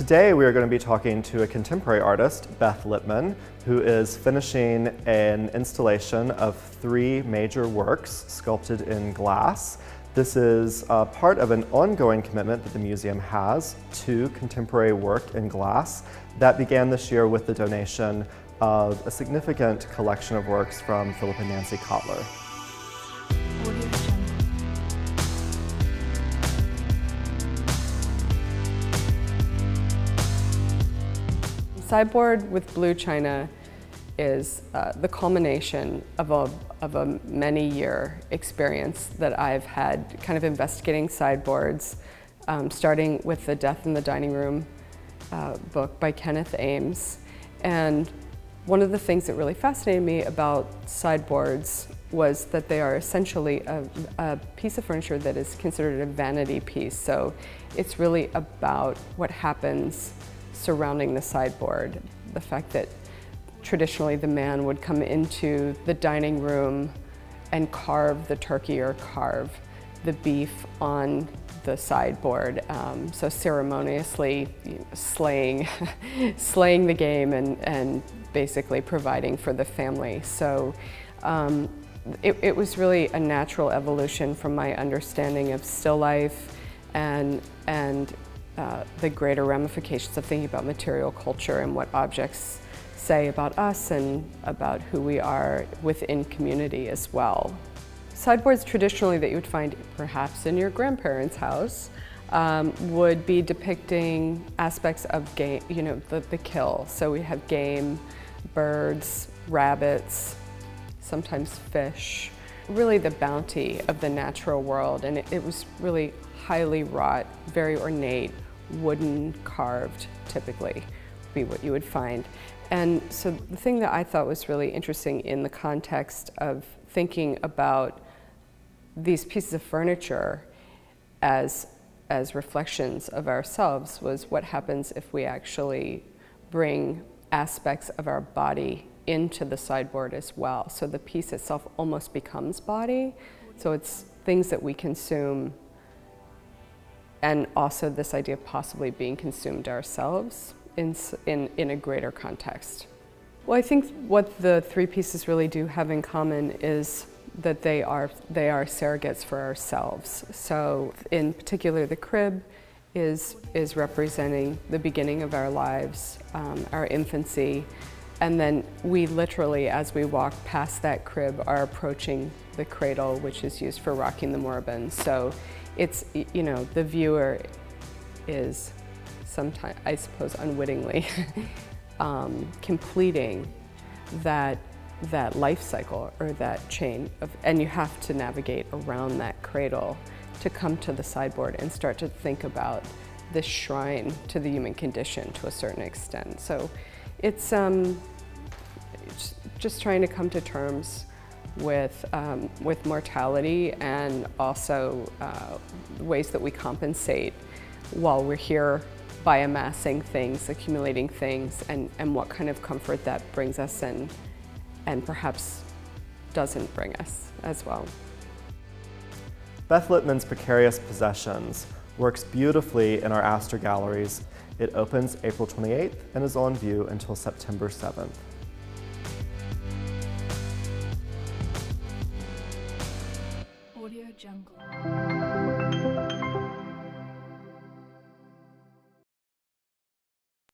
Today we are going to be talking to a contemporary artist, Beth Lipman, who is finishing an installation of 3 major works sculpted in glass. This is part of an ongoing commitment that the museum has to contemporary work in glass that began this year with the donation of a significant collection of works from Philip and Nancy Kotler. Sideboard with Blue China is the culmination of a many-year experience that I've had kind of investigating sideboards, starting with the Death in the Dining Room book by Kenneth Ames. And one of the things that really fascinated me about sideboards was that they are essentially a piece of furniture that is considered a vanity piece. So it's really about what happens surrounding the sideboard. The fact that traditionally the man would come into the dining room and carve the turkey or carve the beef on the sideboard. So ceremoniously slaying the game and basically providing for the family. So it was really a natural evolution from my understanding of still life and the greater ramifications of thinking about material culture and what objects say about us and about who we are within community as well. Sideboards traditionally that you would find perhaps in your grandparents' house would be depicting aspects of game, the kill. So we have game, birds, rabbits, sometimes fish, really the bounty of the natural world. And it was really highly wrought, very ornate, wooden carved typically would be what you would find. And so the thing that I thought was really interesting in the context of thinking about these pieces of furniture as reflections of ourselves was what happens if we actually bring aspects of our body into the sideboard as well. So the piece itself almost becomes body. So it's things that we consume, and also this idea of possibly being consumed ourselves in a greater context. Well, I think what the 3 pieces really do have in common is that they are surrogates for ourselves. So in particular, the crib is representing the beginning of our lives, our infancy, and then we literally, as we walk past that crib, are approaching the cradle, which is used for rocking the moribund. So it's, the viewer is sometimes, I suppose unwittingly, completing that life cycle or that chain of, and you have to navigate around that cradle to come to the sideboard and start to think about this shrine to the human condition to a certain extent. So it's just trying to come to terms with mortality and also ways that we compensate while we're here by amassing things, accumulating things, and what kind of comfort that brings us and perhaps doesn't bring us as well. Beth Lipman's Precarious Possessions works beautifully in our Astor galleries. It opens April 28th and is on view until September 7th. Audio Jungle.